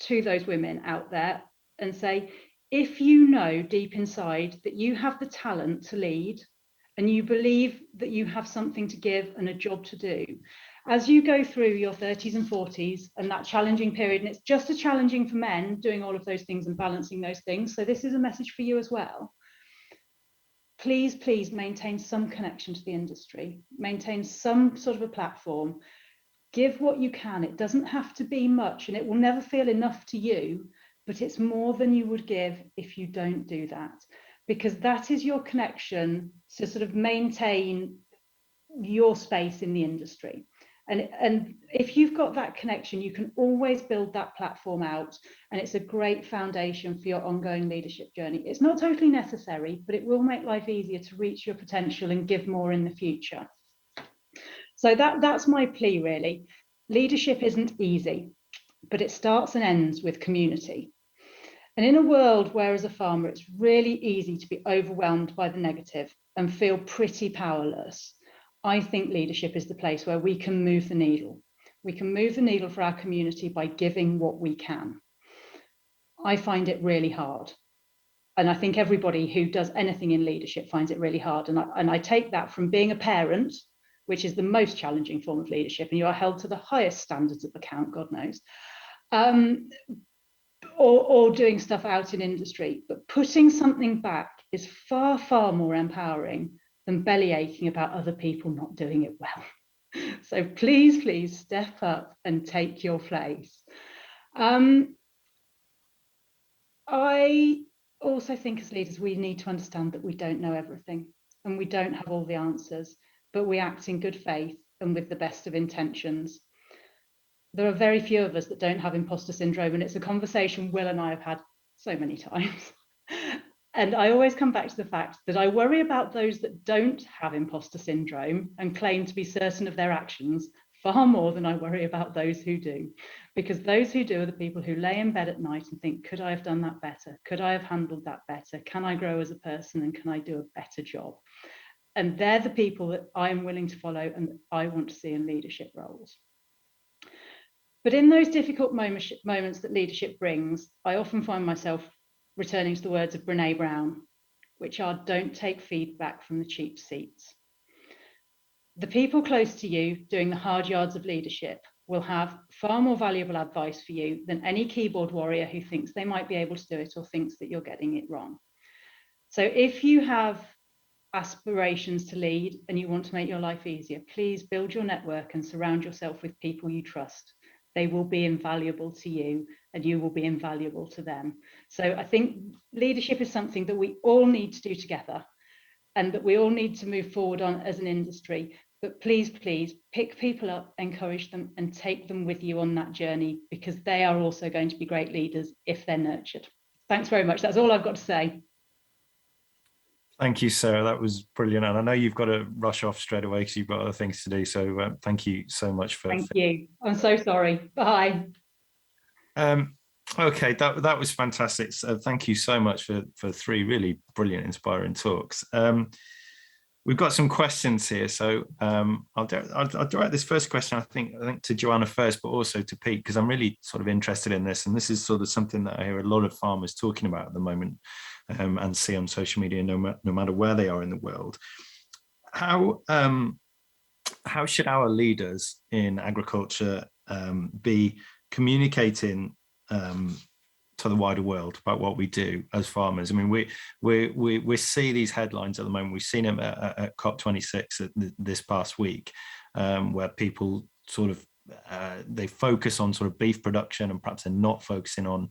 to those women out there and say, if you know deep inside that you have the talent to lead and you believe that you have something to give and a job to do, as you go through your 30s and 40s and that challenging period, and it's just as challenging for men doing all of those things and balancing those things, so this is a message for you as well. Please, please maintain some connection to the industry, maintain some sort of a platform. Give what you can. It doesn't have to be much and it will never feel enough to you, but it's more than you would give if you don't do that, because that is your connection to sort of maintain your space in the industry. And if you've got that connection, you can always build that platform out, and it's a great foundation for your ongoing leadership journey. It's not totally necessary, but it will make life easier to reach your potential and give more in the future. So that's my plea, really. Leadership isn't easy, but it starts and ends with community. And in a world where, as a farmer, it's really easy to be overwhelmed by the negative and feel pretty powerless, I think leadership is the place where we can move the needle. We can move the needle for our community by giving what we can. I find it really hard. And I think everybody who does anything in leadership finds it really hard. And I take that from being a parent, which is the most challenging form of leadership, and you are held to the highest standards of account, God knows, or doing stuff out in industry. But putting something back is far, far more empowering than belly aching about other people not doing it well. So please, please step up and take your place. I also think as leaders, we need to understand that we don't know everything and we don't have all the answers, but we act in good faith and with the best of intentions. There are very few of us that don't have imposter syndrome, and it's a conversation Will and I have had so many times. And I always come back to the fact that I worry about those that don't have imposter syndrome and claim to be certain of their actions far more than I worry about those who do. Because those who do are the people who lay in bed at night and think, could I have done that better? Could I have handled that better? Can I grow as a person and can I do a better job? And they're the people that I'm willing to follow and that I want to see in leadership roles. But in those difficult moments that leadership brings, I often find myself returning to the words of Brené Brown, which are, don't take feedback from the cheap seats. The people close to you doing the hard yards of leadership will have far more valuable advice for you than any keyboard warrior who thinks they might be able to do it or thinks that you're getting it wrong. So if you have aspirations to lead and you want to make your life easier, please build your network and surround yourself with people you trust. They will be invaluable to you and you will be invaluable to them. So I think leadership is something that we all need to do together and that we all need to move forward on as an industry. But please, please pick people up, encourage them and take them with you on that journey, because they are also going to be great leaders if they're nurtured. Thanks very much. That's all I've got to say. Thank you, Sarah. That was brilliant. And I know you've got to rush off straight away because you've got other things to do. So thank you so much for. Thank you. I'm so sorry. Bye. Okay, that was fantastic. So thank you so much for three really brilliant, inspiring talks. We've got some questions here, so I'll direct this first question, I think to Joanna first, but also to Pete, because I'm really sort of interested in this, and this is sort of something that I hear a lot of farmers talking about at the moment, and see on social media, no matter where they are in the world. How should our leaders in agriculture be communicating to the wider world about what we do as farmers? I mean, we see these headlines at the moment. We've seen them at COP26 this past week, where people sort of they focus on sort of beef production, and perhaps they're not focusing on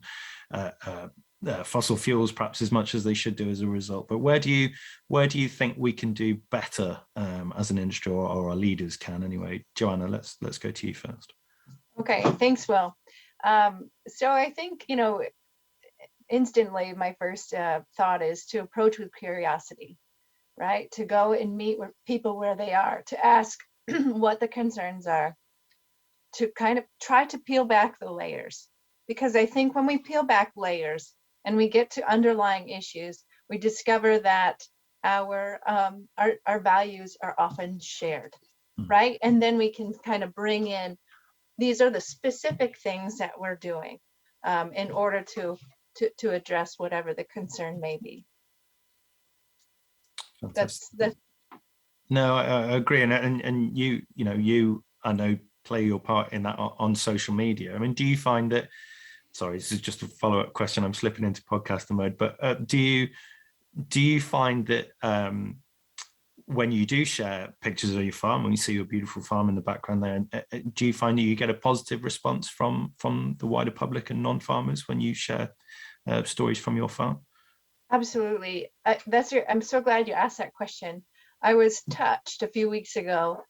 fossil fuels perhaps as much as they should do as a result. But where do you think we can do better as an industry, or our leaders can anyway? Joanna, let's go to you first. Okay, thanks, Will. So I think, instantly my first thought is to approach with curiosity, right? To go and meet with people where they are, to ask what the concerns are, to kind of try to peel back the layers. Because I think when we peel back layers and we get to underlying issues, we discover that our values are often shared, right? And then we can kind of bring in, these are the specific things that we're doing in order to address whatever the concern may be. That's No, I agree, and you I know play your part in that on social media. I mean, do you find that? Sorry, this is just a follow-up question. I'm slipping into podcaster mode, but do you find that when you do share pictures of your farm, when you see your beautiful farm in the background there, do you find that you get a positive response from the wider public and non-farmers when you share stories from your farm? Absolutely. I'm so glad you asked that question. I was touched a few weeks ago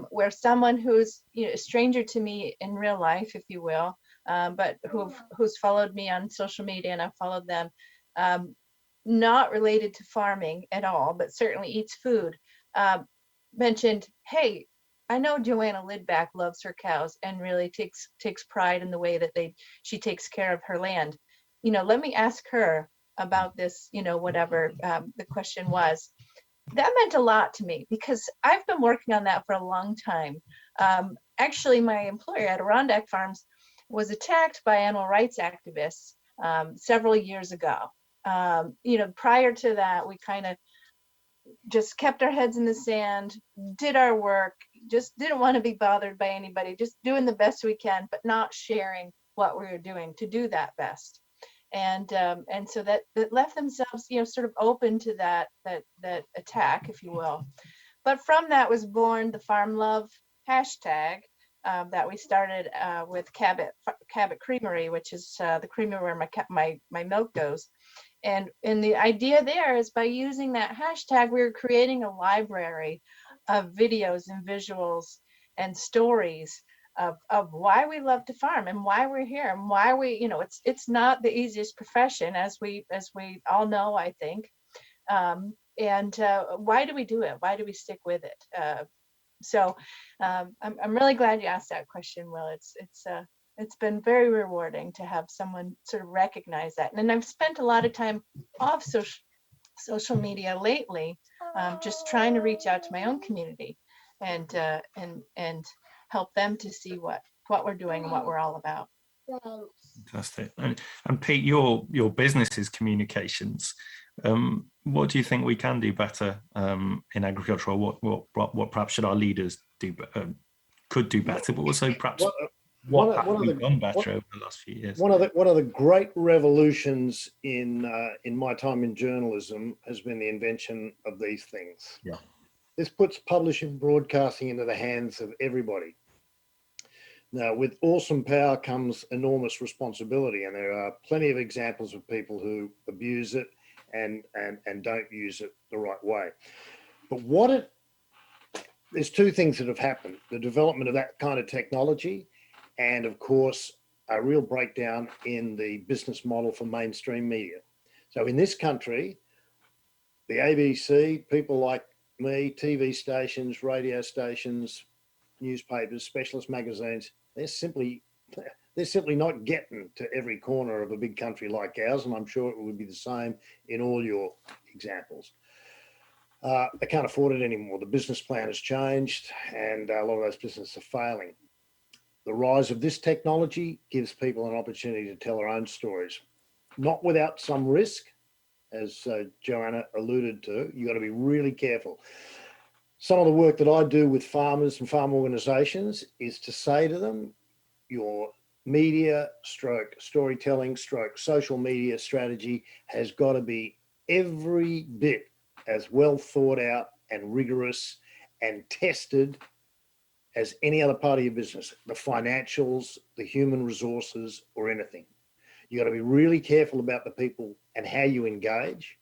where someone who's a stranger to me in real life, if you will, but who's followed me on social media and I've followed them, not related to farming at all, but certainly eats food, mentioned, hey, I know Joanna Lidback loves her cows and really takes pride in the way that she takes care of her land. Let me ask her about this, whatever the question was. That meant a lot to me because I've been working on that for a long time. Actually, my employer, Adirondack Farms, was attacked by animal rights activists several years ago. Prior to that, we kind of just kept our heads in the sand, did our work, just didn't want to be bothered by anybody, just doing the best we can, but not sharing what we were doing to do that best. And so that left themselves, sort of open to that attack, if you will. But from that was born the Farm Love hashtag, that we started with Cabot Creamery, which is the creamery where my milk goes. And the idea there is by using that hashtag, we're creating a library of videos and visuals and stories of why we love to farm and why we're here and why we, you know, it's not the easiest profession, as we all know, I think. Why do we do it? Why do we stick with it? So I'm really glad you asked that question, Will. It's been very rewarding to have someone sort of recognize that. And I've spent a lot of time off social media lately, just trying to reach out to my own community and help them to see what we're doing and what we're all about. Fantastic. And Pete, your business is communications. What do you think we can do better in agriculture, or what perhaps should our leaders do could do better, but also perhaps what have we done better over the last few years? One of the great revolutions in my time in journalism has been the invention of these things. Yeah. This puts publishing, broadcasting into the hands of everybody. Now, with awesome power comes enormous responsibility, and there are plenty of examples of people who abuse it and don't use it the right way. But there's two things that have happened: the development of that kind of technology, and of course, a real breakdown in the business model for mainstream media. So in this country, the ABC, people like me, TV stations, radio stations, newspapers, specialist magazines, they're simply not getting to every corner of a big country like ours, and I'm sure it would be the same in all your examples. They can't afford it anymore. The business plan has changed, and a lot of those businesses are failing. The rise of this technology gives people an opportunity to tell their own stories, not without some risk, as Joanna alluded to. You've got to be really careful. Some of the work that I do with farmers and farm organisations is to say to them, your media stroke storytelling stroke social media strategy has got to be every bit as well thought out and rigorous and tested as any other part of your business, the financials, the human resources, or anything. You got to be really careful about the people and how you engage.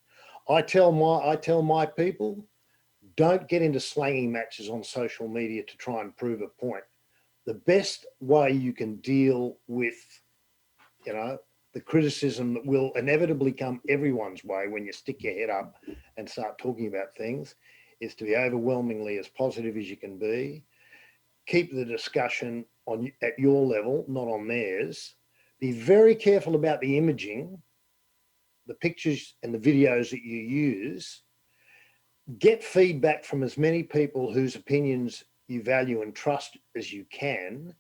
I tell my people, don't get into slanging matches on social media to try and prove a point. The best way you can deal with, the criticism that will inevitably come everyone's way when you stick your head up and start talking about things is to be overwhelmingly as positive as you can be. Keep the discussion at your level, not on theirs. Be very careful about the imaging, the pictures and the videos that you use. Get feedback from as many people whose opinions you value and trust as you can,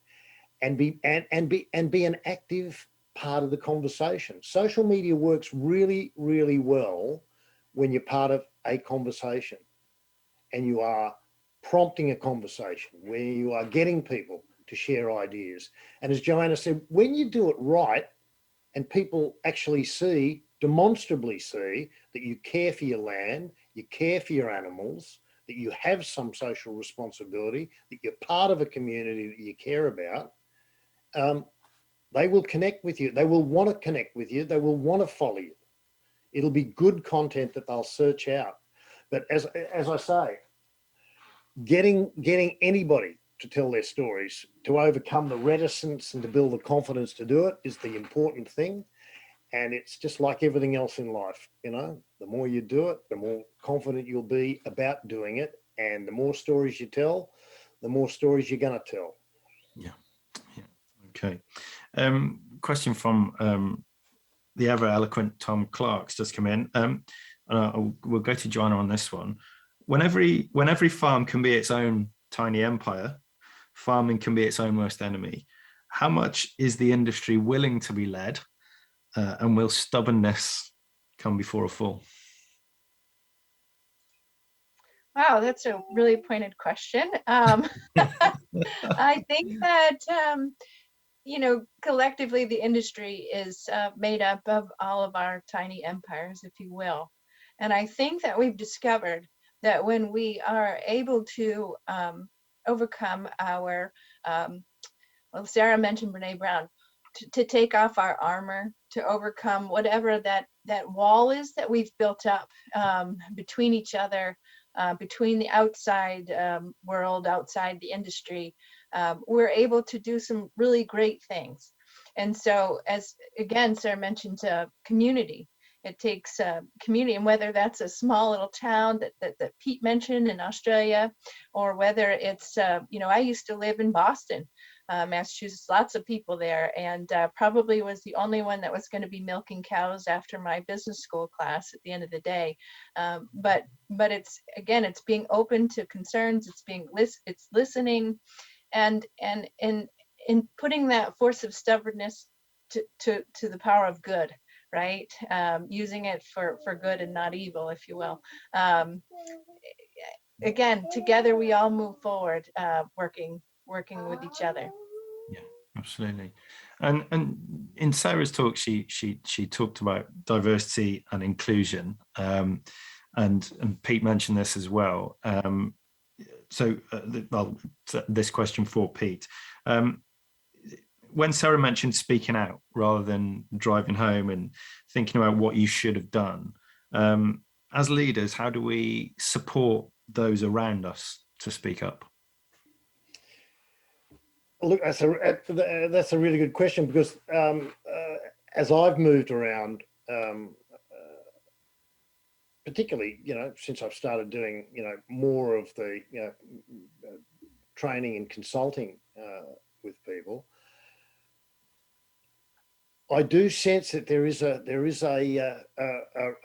and be an active part of the conversation. Social media works really, really well when you're part of a conversation and you are prompting a conversation where you are getting people to share ideas. And as Joanna said, when you do it right and people actually demonstrably see that you care for your land, you care for your animals, that you have some social responsibility, that you're part of a community that you care about, they will connect with you. They will want to connect with you. They will want to follow you. It'll be good content that they'll search out. But as I say, getting anybody to tell their stories, to overcome the reticence and to build the confidence to do it is the important thing. And it's just like everything else in life, the more you do it, the more confident you'll be about doing it. And the more stories you tell, the more stories you're going to tell. Yeah. Okay. Question from the ever eloquent Tom Clark's just come in. We'll go to Joanna on this one. When every farm can be its own tiny empire, farming can be its own worst enemy. How much is the industry willing to be led, and will stubbornness come before a fall? Wow, that's a really pointed question. I think that collectively the industry is made up of all of our tiny empires, if you will. And I think that we've discovered that when we are able to overcome our well, Sarah mentioned Brene Brown, to take off our armor, to overcome whatever that wall is that we've built up between each other, between the outside world, outside the industry. We're able to do some really great things. And so, as again, Sarah mentioned community. It takes community, and whether that's a small little town that Pete mentioned in Australia, or whether it's, I used to live in Boston, Massachusetts, lots of people there, and probably was the only one that was going to be milking cows after my business school class at the end of the day. But it's, again, it's being open to concerns, it's listening, and in putting that force of stubbornness to the power of good, right? Using it for good and not evil, if you will. Again, together we all move forward, working with each other. Yeah, absolutely. And in Sarah's talk, she talked about diversity and inclusion, and Pete mentioned this as well. This question for Pete. When Sarah mentioned speaking out rather than driving home and thinking about what you should have done, as leaders, how do we support those around us to speak up? Look, that's a really good question, because as I've moved around, particularly, since I've started doing, more of the, training and consulting with people, I do sense that there is a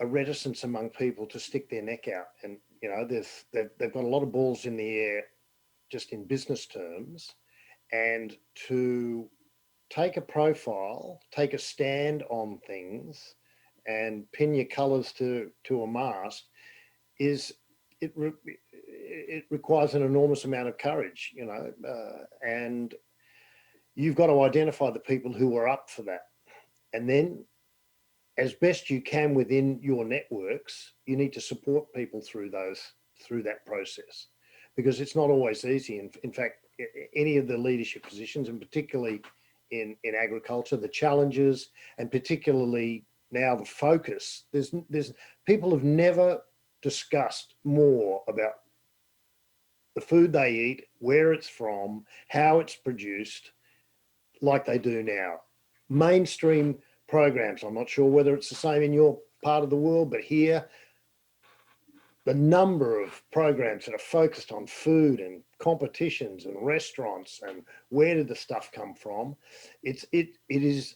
reticence among people to stick their neck out, and they've got a lot of balls in the air, just in business terms, and to take a profile, take a stand on things, and pin your colours to a mast it requires an enormous amount of courage, and you've got to identify the people who are up for that. And then, as best you can within your networks, you need to support people through that process, because it's not always easy. In fact, any of the leadership positions, and particularly in agriculture, the challenges, and particularly now the focus, there's people have never discussed more about the food they eat, where it's from, how it's produced, like they do now. Mainstream programs, I'm not sure whether it's the same in your part of the world, but here, the number of programs that are focused on food and competitions and restaurants and where did the stuff come from, it is,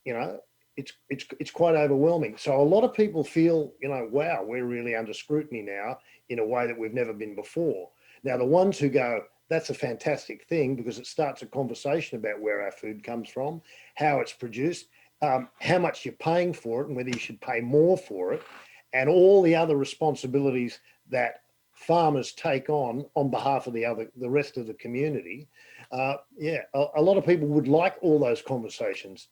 it's quite overwhelming. So a lot of people feel, wow, we're really under scrutiny now in a way that we've never been before. Now, the ones who go, that's a fantastic thing, because it starts a conversation about where our food comes from, how it's produced, how much you're paying for it, and whether you should pay more for it, and all the other responsibilities that farmers take on behalf of the rest of the community. A lot of people would like all those conversations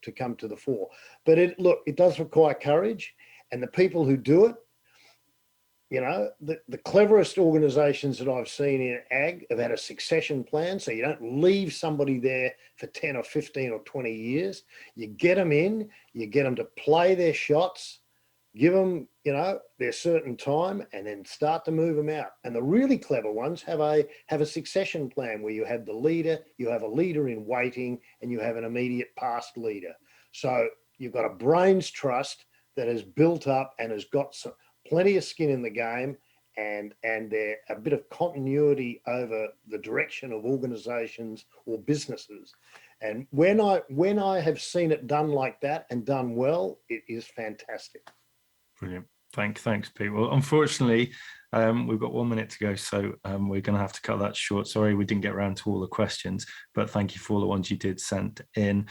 to come to the fore. But it does require courage, and the people who do it, the cleverest organizations that I've seen in ag have had a succession plan, so you don't leave somebody there for 10 or 15 or 20 years. You get them in, you get them to play their shots, give them, their certain time, and then start to move them out. And the really clever ones have a succession plan where you have the leader, you have a leader in waiting, and you have an immediate past leader. So you've got a brains trust that has built up and has got plenty of skin in the game, and a bit of continuity over the direction of organizations or businesses. And when I have seen it done like that and done well, it is fantastic. Brilliant. Thanks, Pete. Well, unfortunately, we've got 1 minute to go, so we're going to have to cut that short. Sorry, we didn't get around to all the questions, but thank you for all the ones you did send in.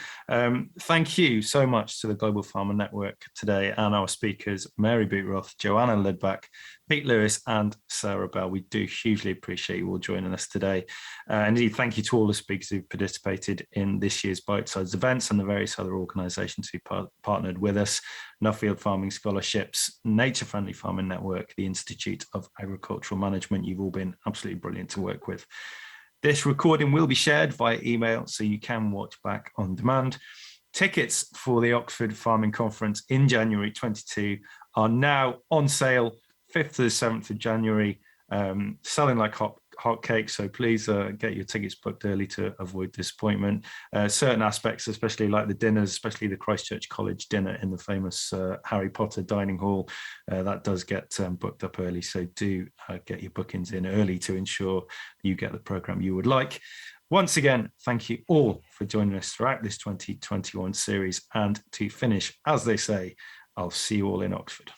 Thank you so much to the Global Farmer Network today and our speakers, Mary Bootroth, Joanna Lidback, Pete Lewis and Sarah Bell. We do hugely appreciate you all joining us today. And indeed, thank you to all the speakers who participated in this year's Bitesize events and the various other organisations who partnered with us: Nuffield Farming Scholarships, Nature Friendly Farming Network, the Institute of Agricultural Management. You've all been absolutely brilliant to work with. This recording will be shared via email, so you can watch back on demand. Tickets for the Oxford Farming Conference in January 22 are now on sale, 5th to the 7th of January, selling like hotcakes. So please get your tickets booked early to avoid disappointment. Certain aspects, especially like the dinners, especially the Christchurch College dinner in the famous Harry Potter dining hall, that does get booked up early. So do get your bookings in early to ensure you get the programme you would like. Once again, thank you all for joining us throughout this 2021 series. And to finish, as they say, I'll see you all in Oxford.